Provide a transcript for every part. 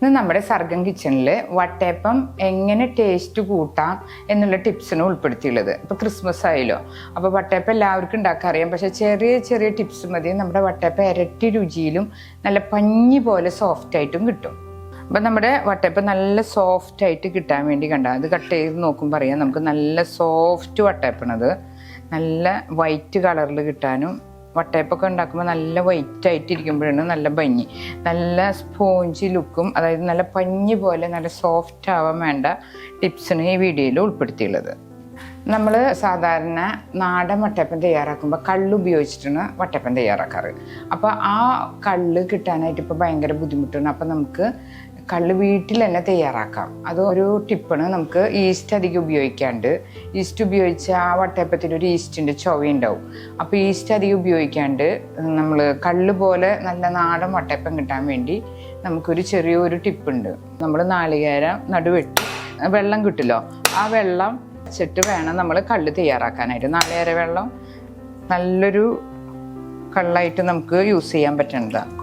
ഇന്ന് നമ്മുടെ സർഗം കിച്ചണിൽ വട്ടയപ്പം എങ്ങനെ ടേസ്റ്റ് കൂട്ടാം എന്നുള്ള ടിപ്സിന് ഉൾപ്പെടുത്തിയുള്ളത്. ഇപ്പോൾ ക്രിസ്മസ് ആയല്ലോ, അപ്പോൾ വട്ടയപ്പം എല്ലാവർക്കും ഉണ്ടാക്കാൻ അറിയാം. പക്ഷേ ചെറിയ ചെറിയ ടിപ്സ് മതി നമ്മുടെ വട്ടയപ്പം ഇരട്ടി രുചിയിലും നല്ല പഞ്ഞി പോലെ സോഫ്റ്റായിട്ടും കിട്ടും. അപ്പം നമ്മുടെ വട്ടയപ്പം നല്ല സോഫ്റ്റായിട്ട് കിട്ടാൻ വേണ്ടി അത് കട്ട് ചെയ്ത് നോക്കുമ്പോൾ അറിയാം നമുക്ക് നല്ല സോഫ്റ്റ് വട്ടയപ്പണത്. നല്ല വൈറ്റ് കളറിൽ കിട്ടാനും വട്ടയപ്പൊക്കെ ഉണ്ടാക്കുമ്പോൾ നല്ല വൈറ്റായിട്ട് ഇരിക്കുമ്പോഴാണ് നല്ല ഭംഗി. നല്ല സ്പോഞ്ചി ലുക്കും, അതായത് നല്ല പഞ്ഞി പോലെ നല്ല സോഫ്റ്റ് ആവാൻ വേണ്ട ടിപ്സിന് ഈ വീഡിയോയിൽ ഉൾപ്പെടുത്തിയുള്ളത്. നമ്മൾ സാധാരണ നാടൻ വട്ടയപ്പം തയ്യാറാക്കുമ്പോൾ കള്ള് ഉപയോഗിച്ചിട്ടാണ് വട്ടയപ്പം തയ്യാറാക്കാറ്. അപ്പോൾ ആ കള്ള് കിട്ടാനായിട്ട് ഇപ്പോൾ ഭയങ്കര ബുദ്ധിമുട്ടാണ്. അപ്പോൾ നമുക്ക് കള്ള് വീട്ടിൽ തന്നെ തയ്യാറാക്കാം. അത് ഒരു ടിപ്പാണ്. നമുക്ക് ഈസ്റ്റ് അധികം ഉപയോഗിക്കാണ്ട്, ഈസ്റ്റ് ഉപയോഗിച്ച ആ വട്ടയപ്പത്തിൽ ഒരു ഈസ്റ്റിൻ്റെ ചൊവയുണ്ടാവും. അപ്പോൾ ഈസ്റ്റ് അധികം ഉപയോഗിക്കാണ്ട് നമ്മൾ കള്ള് പോലെ നല്ല നാടൻ വട്ടയപ്പം കിട്ടാൻ വേണ്ടി നമുക്കൊരു ചെറിയൊരു ടിപ്പുണ്ട്. നമ്മൾ നാളികേരം നടുവെട്ടി വെള്ളം കിട്ടുമല്ലോ, ആ വെള്ളം വെച്ചിട്ട് വേണം നമ്മൾ കള്ള് തയ്യാറാക്കാനായിട്ട്. നാളികേര വെള്ളം നല്ലൊരു കള്ളായിട്ട് നമുക്ക് യൂസ് ചെയ്യാൻ പറ്റുന്നതാണ്.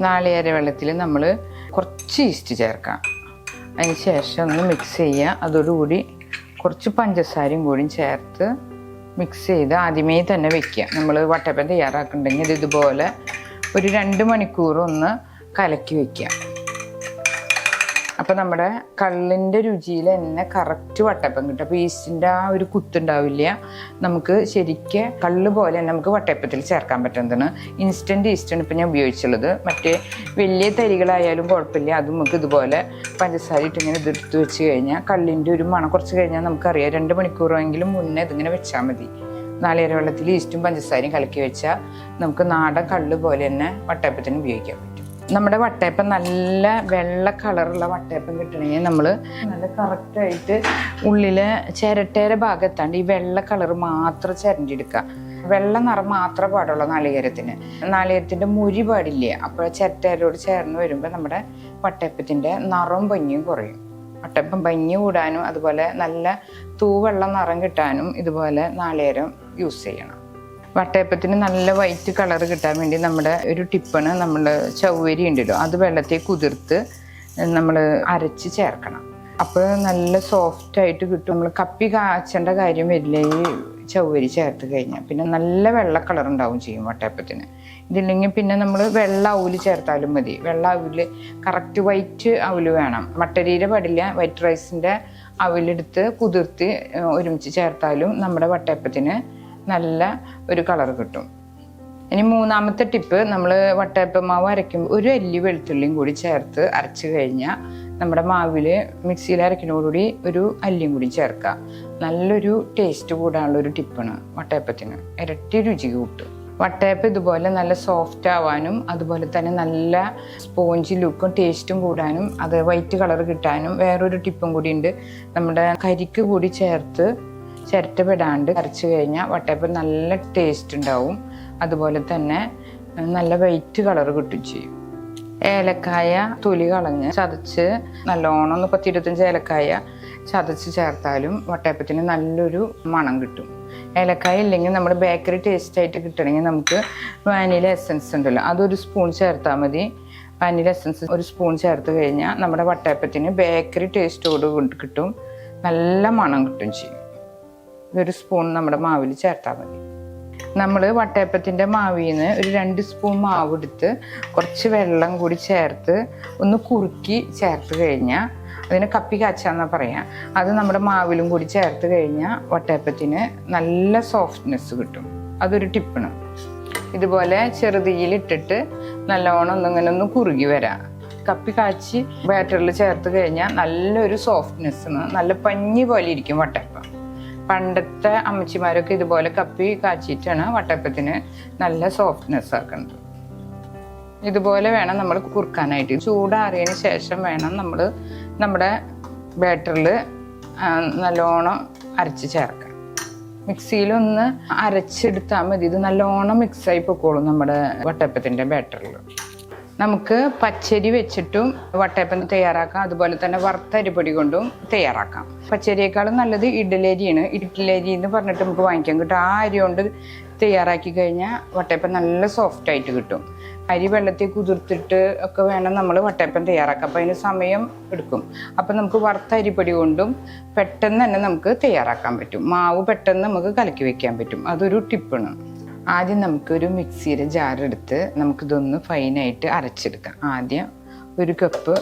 നാളികേര വെള്ളത്തിൽ നമ്മൾ കുറച്ച് ഈസ്റ്റ് ചേർക്കാം. അതിന് ശേഷം ഒന്ന് മിക്സ് ചെയ്യുക. അതോടുകൂടി കുറച്ച് പഞ്ചസാരയും കൂടി ചേർത്ത് മിക്സ് ചെയ്ത് ആദ്യമേ തന്നെ വെക്കുക. നമ്മൾ വട്ടയപ്പം തയ്യാറാക്കുന്നുണ്ടെങ്കിൽ ഇതുപോലെ ഒരു 2 മണിക്കൂർ ഒന്ന് കലക്കി വയ്ക്കുക. അപ്പോൾ നമ്മുടെ കള്ളിൻ്റെ രുചിയിൽ തന്നെ കറക്റ്റ് വട്ടയപ്പം കിട്ടും. അപ്പോൾ ഈസ്റ്റിൻ്റെ ആ ഒരു കുത്തുണ്ടാവില്ല. നമുക്ക് ശരിക്കും കള്ള് പോലെ തന്നെ നമുക്ക് വട്ടയപ്പത്തിൽ ചേർക്കാൻ പറ്റുന്നതാണ്. ഇൻസ്റ്റൻറ്റ് ഈസ്റ്റാണ് ഇപ്പോൾ ഞാൻ ഉപയോഗിച്ചുള്ളത്. മറ്റേ വലിയ തരികളായാലും കുഴപ്പമില്ല, അത് നമുക്ക് ഇതുപോലെ പഞ്ചസാര ഇട്ട് ഇങ്ങനെ ഇതെടുത്ത് വെച്ച് കഴിഞ്ഞാൽ കള്ളിൻ്റെ ഒരു മണം കുറച്ച് കഴിഞ്ഞാൽ നമുക്കറിയാം. 2 മണിക്കൂറെങ്കിലും മുന്നേ ഇതിങ്ങനെ വെച്ചാൽ മതി. നാളികേര വെള്ളത്തിൽ ഈസ്റ്റും പഞ്ചസാരയും കലക്കി വെച്ചാൽ നമുക്ക് നാടൻ കള്ള് പോലെ തന്നെ വട്ടയപ്പത്തിന് ഉപയോഗിക്കാൻ പറ്റും. നമ്മുടെ വട്ടയപ്പം നല്ല വെള്ള കളറുള്ള വട്ടയപ്പം കിട്ടണമെങ്കിൽ നമ്മൾ നല്ല കറക്റ്റായിട്ട് ഉള്ളിലെ ചിരട്ടയുടെ ഭാഗത്താണ്ട് ഈ വെള്ള കളർ മാത്രം ചിരണ്ടിയെടുക്കുക. വെള്ള നിറം മാത്രമേ പാടുള്ളൂ നാളികേരത്തിന്. നാളികേരത്തിൻ്റെ മുരി പാടില്ല. അപ്പോൾ ചിരട്ടയോട് ചേർന്ന് വരുമ്പോൾ നമ്മുടെ വട്ടയപ്പത്തിൻ്റെ നിറവും ഭംഗിയും കുറയും. വട്ടയപ്പം ഭംഗി കൂടാനും അതുപോലെ നല്ല തൂവെള്ള നിറം കിട്ടാനും ഇതുപോലെ നാളികേരം യൂസ് ചെയ്യണം. വട്ടയപ്പത്തിന് നല്ല വൈറ്റ് കളർ കിട്ടാൻ വേണ്ടി നമ്മുടെ ഒരു ടിപ്പാണ്, നമ്മൾ ചവ്വരി ഉണ്ടല്ലോ അത് വെള്ളത്തിൽ കുതിർത്ത് നമ്മൾ അരച്ച് ചേർക്കണം. അപ്പോൾ നല്ല സോഫ്റ്റായിട്ട് കിട്ടും. നമ്മൾ കപ്പി കാച്ചേണ്ട കാര്യം വരില്ല ഈ ചവ്വരി ചേർത്ത് കഴിഞ്ഞാൽ. പിന്നെ നല്ല വെള്ള കളർ ഉണ്ടാവും ചെയ്യും വട്ടയപ്പത്തിന്. ഇതില്ലെങ്കിൽ പിന്നെ നമ്മൾ വെള്ള അവല് ചേർത്താലും മതി. വെള്ള അവല് കറക്റ്റ് വൈറ്റ് അവല് വേണം. മട്ടരിയുടെ പാടില്ല. വൈറ്റ് റൈസിൻ്റെ അവലെടുത്ത് കുതിർത്ത് ഒരുമിച്ച് ചേർത്താലും നമ്മുടെ വട്ടയപ്പത്തിന് നല്ല ഒരു കളർ കിട്ടും. ഇനി മൂന്നാമത്തെ ടിപ്പ്, നമ്മൾ വട്ടയപ്പം മാവ് അരയ്ക്കുമ്പോൾ ഒരു അല്ലി വെളുത്തുള്ളിയും കൂടി ചേർത്ത് അരച്ച് കഴിഞ്ഞാൽ നമ്മുടെ മാവിൽ മിക്സിയിൽ അരയ്ക്കുന്നതോടുകൂടി ഒരു അല്ലിയും കൂടി ചേർക്കുക. നല്ലൊരു ടേസ്റ്റ് കൂടാനുള്ള ഒരു ടിപ്പാണ് വട്ടയപ്പത്തിന്. ഇരട്ടി രുചി കൂട്ടും. വട്ടയപ്പം ഇതുപോലെ നല്ല സോഫ്റ്റ് ആവാനും അതുപോലെ തന്നെ നല്ല സ്പോഞ്ചി ലുക്കും ടേസ്റ്റും കൂടാനും അത് വൈറ്റ് കളർ കിട്ടാനും വേറൊരു ടിപ്പും കൂടി ഉണ്ട്. നമ്മുടെ കരിക്ക് കൂടി ചേർത്ത് ചിരട്ടപ്പെടാണ്ട് അരച്ച് കഴിഞ്ഞാൽ വട്ടയപ്പം നല്ല ടേസ്റ്റ് ഉണ്ടാവും. അതുപോലെ തന്നെ നല്ല വൈറ്റ് കളർ കിട്ടും ചെയ്യും. ഏലക്കായ തൊലി കളഞ്ഞ് ചതച്ച് നല്ലോണം 10-25 ഏലക്കായ ചതച്ച് ചേർത്താലും വട്ടയപ്പത്തിന് നല്ലൊരു മണം കിട്ടും. ഏലക്കായ ഇല്ലെങ്കിൽ നമ്മൾ ബേക്കറി ടേസ്റ്റായിട്ട് കിട്ടണമെങ്കിൽ നമുക്ക് വാനില എസൻസ് ഉണ്ടല്ലോ അതൊരു സ്പൂൺ ചേർത്താൽ മതി. വാനില എസൻസ് ഒരു സ്പൂൺ ചേർത്ത് കഴിഞ്ഞാൽ നമ്മുടെ വട്ടയപ്പത്തിന് ബേക്കറി ടേസ്റ്റോട് കിട്ടും. നല്ല മണം കിട്ടും ചെയ്യും. ഒരു സ്പൂൺ നമ്മുടെ മാവിൽ ചേർത്താൽ മതി. നമ്മൾ വട്ടയപ്പത്തിൻ്റെ മാവിൽ നിന്ന് ഒരു 2 സ്പൂൺ മാവ് എടുത്ത് കുറച്ച് വെള്ളം കൂടി ചേർത്ത് ഒന്ന് കുറുക്കി ചേർത്ത് കഴിഞ്ഞാൽ, അതിന് കപ്പി കാച്ചാന്നാണ് പറയാം, അത് നമ്മുടെ മാവിലും കൂടി ചേർത്ത് കഴിഞ്ഞാൽ വട്ടയപ്പത്തിന് നല്ല സോഫ്റ്റ്നെസ് കിട്ടും. അതൊരു ടിപ്പാണ്. ഇതുപോലെ ചെറുതീയിലിട്ടിട്ട് നല്ലോണം ഒന്നിങ്ങനെ കുറുകി വരാം. കപ്പി കാച്ചി ബാറ്ററിൽ ചേർത്ത് കഴിഞ്ഞാൽ നല്ലൊരു സോഫ്റ്റ്നെസ്സാണ്. നല്ല പഞ്ഞി പോലെ ഇരിക്കും വട്ടയപ്പം. പണ്ടത്തെ അമ്മച്ചിമാരൊക്കെ ഇതുപോലെ കപ്പി കാച്ചിട്ടാണ് വട്ടയപ്പത്തിന് നല്ല സോഫ്റ്റ്നെസ് ആക്കുന്നത്. ഇതുപോലെ വേണം നമ്മൾ കുറുക്കാനായിട്ട്. ചൂടാറിയതിന് ശേഷം വേണം നമ്മൾ നമ്മുടെ ബാറ്ററിൽ നല്ലോണം അരച്ച് ചേർക്കാൻ. മിക്സിയിലൊന്ന് അരച്ചെടുത്താൽ മതി. ഇത് നല്ലോണം മിക്സായി പൊക്കോളും നമ്മുടെ വട്ടയപ്പത്തിൻ്റെ ബാറ്ററിൽ. നമുക്ക് പച്ചരി വെച്ചിട്ടും വട്ടയപ്പം തയ്യാറാക്കാം. അതുപോലെ തന്നെ വറുത്ത അരിപ്പൊടി കൊണ്ടും തയ്യാറാക്കാം. പച്ചരിയേക്കാളും നല്ലത് ഇഡ്ഡലരിയാണ്. ഇഡ്ഡലരി എന്ന് പറഞ്ഞിട്ട് നമുക്ക് വാങ്ങിക്കാൻ കിട്ടും. ആ അരി കൊണ്ട് തയ്യാറാക്കി കഴിഞ്ഞാൽ വട്ടയപ്പം നല്ല സോഫ്റ്റായിട്ട് കിട്ടും. അരി വെള്ളത്തിൽ കുതിർത്തിട്ട് ഒക്കെ വേണം നമ്മൾ വട്ടയപ്പം തയ്യാറാക്കാം. അപ്പം അതിന് സമയം എടുക്കും. അപ്പം നമുക്ക് വറുത്ത അരിപ്പൊടി കൊണ്ടും പെട്ടെന്ന് തന്നെ നമുക്ക് തയ്യാറാക്കാൻ പറ്റും. മാവ് പെട്ടെന്ന് നമുക്ക് കലക്കി വെക്കാൻ പറ്റും. അതൊരു ടിപ്പാണ്. ആദ്യം നമുക്കൊരു മിക്സിയുടെ ജാറെടുത്ത് നമുക്കിതൊന്ന് ഫൈനായിട്ട് അരച്ചെടുക്കാം. ആദ്യം ഒരു കപ്പ്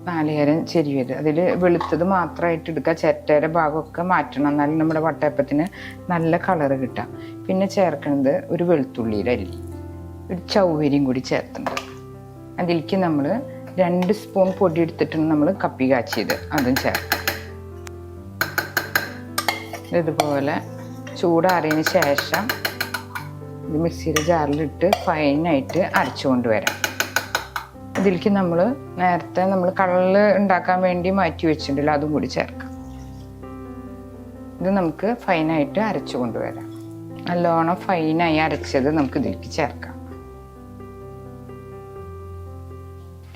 നാളികേരം ചെരുവിയത്, അതിൽ വെളുത്തത് മാത്രമായിട്ട് എടുക്കുക. ചിരട്ടയുടെ ഭാഗമൊക്കെ മാറ്റണം, എന്നാലും നമ്മുടെ വട്ടയപ്പത്തിന് നല്ല കളറ് കിട്ടാം. പിന്നെ ചേർക്കുന്നത് ഒരു വെളുത്തുള്ളിയുടെ അല്ലി, ഒരു ചൗവരിയും കൂടി ചേർത്തുണ്ട്. അതിലേക്ക് നമ്മൾ 2 സ്പൂൺ പൊടി എടുത്തിട്ടുണ്ട്, നമ്മൾ കപ്പി കാച്ചിയത്, അതും ചേർക്കാം. ഇതുപോലെ ചൂടാറിയതിന് ശേഷം ഇത് മിക്സിയുടെ ജാറിലിട്ട് ഫൈനായിട്ട് അരച്ചു കൊണ്ടുവരാം. ഇതിലേക്ക് നമ്മൾ നേരത്തെ കള്ള് ഉണ്ടാക്കാൻ വേണ്ടി മാറ്റി വെച്ചിട്ടുണ്ടല്ലോ, അതും കൂടി ചേർക്കാം. ഇത് നമുക്ക് ഫൈനായിട്ട് അരച്ചു കൊണ്ടുവരാം. നല്ലോണം ഫൈനായി അരച്ചത് നമുക്ക് ഇതിലേക്ക് ചേർക്കാം.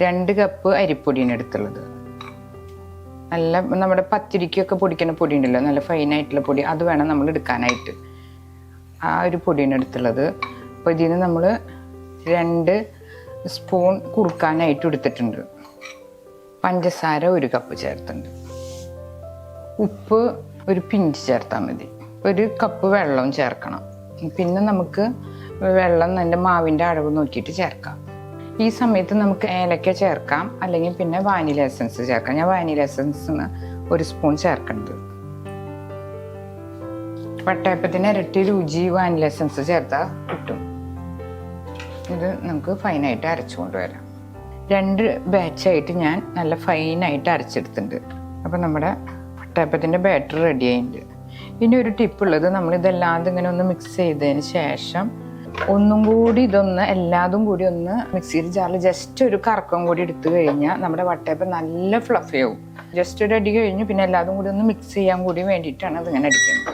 2 കപ്പ് അരിപ്പൊടിയാണ് എടുത്തുള്ളത്. നല്ല നമ്മുടെ പത്തിരിക്കൊക്കെ പൊടിക്കുന്ന പൊടി ഉണ്ടല്ലോ, നല്ല ഫൈനായിട്ടുള്ള പൊടി, അത് വേണം നമ്മൾ എടുക്കാനായിട്ട്. ആ ഒരു പൊടിയാണ് എടുത്തുള്ളത്. അപ്പോൾ ഇതിന് നമ്മൾ 2 സ്പൂൺ കുറുക്കാനായിട്ട് എടുത്തിട്ടുണ്ട്. പഞ്ചസാര 1 കപ്പ് ചേർത്തിട്ടുണ്ട്. ഉപ്പ് ഒരു പിഞ്ച് ചേർത്താൽ മതി. 1 കപ്പ് വെള്ളവും ചേർക്കണം. പിന്നെ നമുക്ക് വെള്ളം അതിൻ്റെ മാവിൻ്റെ അളവ് നോക്കിയിട്ട് ചേർക്കാം. ഈ സമയത്ത് നമുക്ക് ഏലക്ക ചേർക്കാം, അല്ലെങ്കിൽ പിന്നെ വാനില എസൻസ് ചേർക്കാം. ഞാൻ വാനില എസൻസിന് 1 സ്പൂൺ ചേർക്കുന്നത്. വട്ടയപ്പത്തിന് ഇരട്ടി രുചി വാനില എസൻസ് ചേർത്താൽ കിട്ടും. ഇത് നമുക്ക് ഫൈനായിട്ട് അരച്ചു കൊണ്ടുവരാം. 2 ബാച്ചായിട്ട് ഞാൻ നല്ല ഫൈനായിട്ട് അരച്ചെടുത്തിട്ടുണ്ട്. അപ്പം നമ്മുടെ വട്ടയപ്പത്തിൻ്റെ ബാറ്റർ റെഡി ആയിട്ടുണ്ട്. ഇനി ഒരു ടിപ്പുള്ളത്, നമ്മളിതെല്ലാം ഇങ്ങനെ ഒന്ന് മിക്സ് ചെയ്തതിന് ശേഷം ഒന്നും കൂടി എല്ലാതും കൂടി ഒന്ന് മിക്സിയിൽ ജാറിൽ ജസ്റ്റ് ഒരു കറക്കം കൂടി എടുത്തു കഴിഞ്ഞാൽ നമ്മുടെ വട്ടയപ്പം നല്ല ഫ്ലഫി ആവും. ജസ്റ്റ് ഒരു അടി കഴിഞ്ഞ് പിന്നെ എല്ലാതും കൂടി ഒന്ന് മിക്സ് ചെയ്യാൻ കൂടി വേണ്ടിയിട്ടാണ് അതിങ്ങനെ അടിക്കുന്നത്.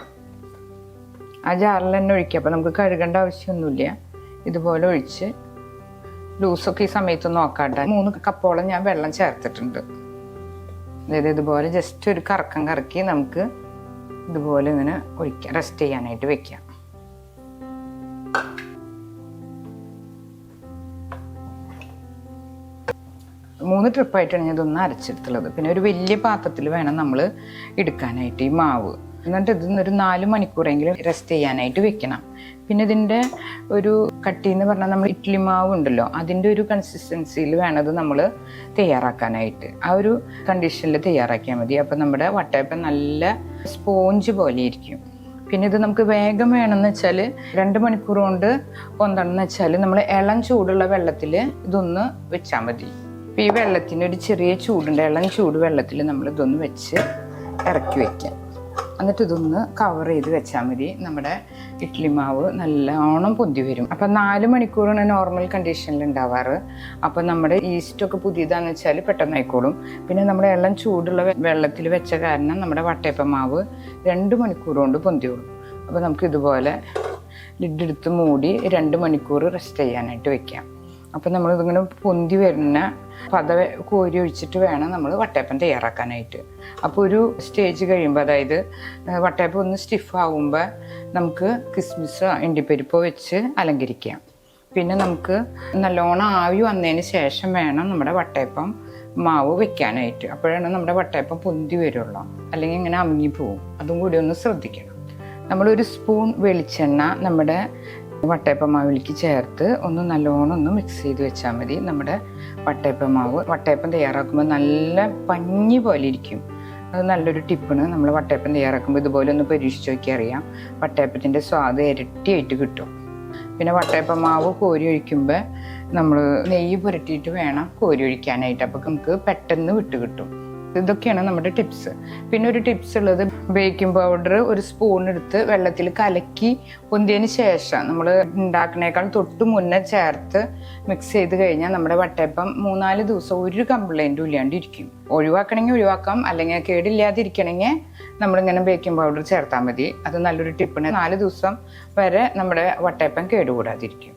ആ ജാറിൽ തന്നെ ഒഴിക്കുക. അപ്പം നമുക്ക് കഴുകേണ്ട ആവശ്യമൊന്നുമില്ല. ഇതുപോലെ ഒഴിച്ച് ലൂസൊക്കെ ഈ സമയത്ത് നോക്കാട്ടെ. 3 കപ്പോളം ഞാൻ വെള്ളം ചേർത്തിട്ടുണ്ട്. അതായത് ഇതുപോലെ ജസ്റ്റ് ഒരു കറക്കം കറക്കി നമുക്ക് ഇതുപോലെ ഇങ്ങനെ ഒഴിക്കാം, റെസ്റ്റ് ചെയ്യാനായിട്ട് വെക്കാം. മൂന്ന് ട്രിപ്പായിട്ടാണ് ഞാൻ ഇതൊന്ന് അരച്ചെടുത്തുള്ളത്. പിന്നെ ഒരു വലിയ പാത്രത്തിൽ വേണം നമ്മൾ എടുക്കാനായിട്ട് ഈ മാവ്. എന്നിട്ട് ഇതൊന്നൊരു 4 മണിക്കൂറെങ്കിലും റെസ്റ്റ് ചെയ്യാനായിട്ട് വെക്കണം. പിന്നെ ഇതിൻ്റെ ഒരു കട്ടി എന്ന് പറഞ്ഞാൽ നമ്മൾ ഇഡ്ഡലി മാവ് ഉണ്ടല്ലോ, അതിൻ്റെ ഒരു കൺസിസ്റ്റൻസിയിൽ വേണത് നമ്മൾ തയ്യാറാക്കാനായിട്ട്. ആ ഒരു കണ്ടീഷനിൽ തയ്യാറാക്കിയാൽ മതി. അപ്പം നമ്മുടെ വട്ടയപ്പം നല്ല സ്പോഞ്ച് പോലെ ഇരിക്കും. പിന്നെ ഇത് നമുക്ക് വേഗം വേണമെന്ന് വെച്ചാൽ 2 മണിക്കൂർ കൊണ്ട് എന്താണെന്ന് വെച്ചാൽ നമ്മൾ ഇളം ചൂടുള്ള വെള്ളത്തിൽ ഇതൊന്ന് വെച്ചാൽ മതി. ഇപ്പം ഈ വെള്ളത്തിന് ഒരു ചെറിയ ചൂടുണ്ട്, ഇളം ചൂട് വെള്ളത്തിൽ നമ്മൾ ഇതൊന്ന് വെച്ച് ഇറക്കി വയ്ക്കാം. എന്നിട്ട് ഇതൊന്ന് കവർ ചെയ്ത് വെച്ചാൽ മതി. നമ്മുടെ ഇഡ്ഡലി മാവ് നല്ലോണം പൊന്തി വരും. അപ്പം 4 മണിക്കൂറാണ് നോർമൽ കണ്ടീഷനിൽ ഉണ്ടാവാറ്. അപ്പം നമ്മുടെ ഈസ്റ്റൊക്കെ പുതിയതാണെന്ന് വെച്ചാൽ പെട്ടെന്ന് ആയിക്കോളും. പിന്നെ നമ്മുടെ ഇളം ചൂടുള്ള വെള്ളത്തിൽ വെച്ച കാരണം നമ്മുടെ വട്ടയപ്പ മാവ് 2 മണിക്കൂർ കൊണ്ട് പൊന്തിയോളും. അപ്പോൾ നമുക്ക് ഇതുപോലെ ലിഡെടുത്ത് മൂടി 2 മണിക്കൂർ റെസ്റ്റ് ചെയ്യാനായിട്ട് വെക്കാം. അപ്പം നമ്മളിതിങ്ങനെ പൊന്തി വരുന്ന പതവ കോരി ഒഴിച്ചിട്ട് വേണം നമ്മൾ വട്ടയപ്പം തയ്യാറാക്കാനായിട്ട്. അപ്പോൾ ഒരു സ്റ്റേജ് കഴിയുമ്പോൾ, അതായത് വട്ടയപ്പം ഒന്ന് സ്റ്റിഫ് ആകുമ്പോൾ നമുക്ക് കിസ്മിസോ അണ്ടിപ്പരിപ്പോ വെച്ച് അലങ്കരിക്കാം. പിന്നെ നമുക്ക് നല്ലോണം ആവി വന്നതിന് ശേഷം വേണം നമ്മുടെ വട്ടയപ്പം മാവ് വെക്കാനായിട്ട്. അപ്പോഴാണ് നമ്മുടെ വട്ടയപ്പം പൊന്തി വരുള്ളൂ, അല്ലെങ്കിൽ ഇങ്ങനെ അമുങ്ങിപ്പോവും. അതും കൂടി ഒന്ന് ശ്രദ്ധിക്കണം. നമ്മളൊരു സ്പൂൺ വെളിച്ചെണ്ണ നമ്മുടെ വട്ടയപ്പ മാവിലേക്ക് ചേർത്ത് ഒന്ന് നല്ലോണം ഒന്ന് മിക്സ് ചെയ്ത് വെച്ചാൽ മതി. നമ്മുടെ വട്ടയപ്പ മാവ് വട്ടയപ്പം തയ്യാറാക്കുമ്പോൾ നല്ല പഞ്ഞി പോലെ ഇരിക്കും. അത് നല്ലൊരു ടിപ്പാണ്. നമ്മൾ വട്ടയപ്പം തയ്യാറാക്കുമ്പോൾ ഇതുപോലെ ഒന്ന് പരീക്ഷിച്ച് നോക്കി അറിയാം. വട്ടയപ്പത്തിൻ്റെ സ്വാദ് ഇരട്ടിയായിട്ട് കിട്ടും. പിന്നെ വട്ടയപ്പ മാവ് കോരി ഒഴിക്കുമ്പോൾ നമ്മൾ നെയ്യ് പുരട്ടിയിട്ട് വേണം കോരി ഒഴിക്കാനായിട്ട്. അപ്പോൾ നമുക്ക് പെട്ടെന്ന് വിട്ട് കിട്ടും. ഇതൊക്കെയാണ് നമ്മുടെ ടിപ്സ്. പിന്നെ ഒരു ടിപ്സ് ഉള്ളത്, ബേക്കിംഗ് പൗഡർ ഒരു സ്പൂൺ എടുത്ത് വെള്ളത്തിൽ കലക്കി പൊന്തിയതിന് ശേഷം നമ്മൾ ഉണ്ടാക്കുന്നേക്കാൾ തൊട്ട് മുന്നേ ചേർത്ത് മിക്സ് ചെയ്ത് കഴിഞ്ഞാൽ നമ്മുടെ വട്ടയപ്പം 3-4 ദിവസം ഒരു കംപ്ലൈൻറ്റും ഇല്ലാണ്ടിരിക്കും. ഒഴിവാക്കണമെങ്കിൽ ഒഴിവാക്കാം, അല്ലെങ്കിൽ കേടില്ലാതിരിക്കണമെങ്കിൽ നമ്മളിങ്ങനെ ബേക്കിംഗ് പൗഡർ ചേർത്താൽ മതി. അത് നല്ലൊരു ടിപ്പാണ്. 4 ദിവസം വരെ നമ്മുടെ വട്ടയപ്പം കേടുകൂടാതിരിക്കും.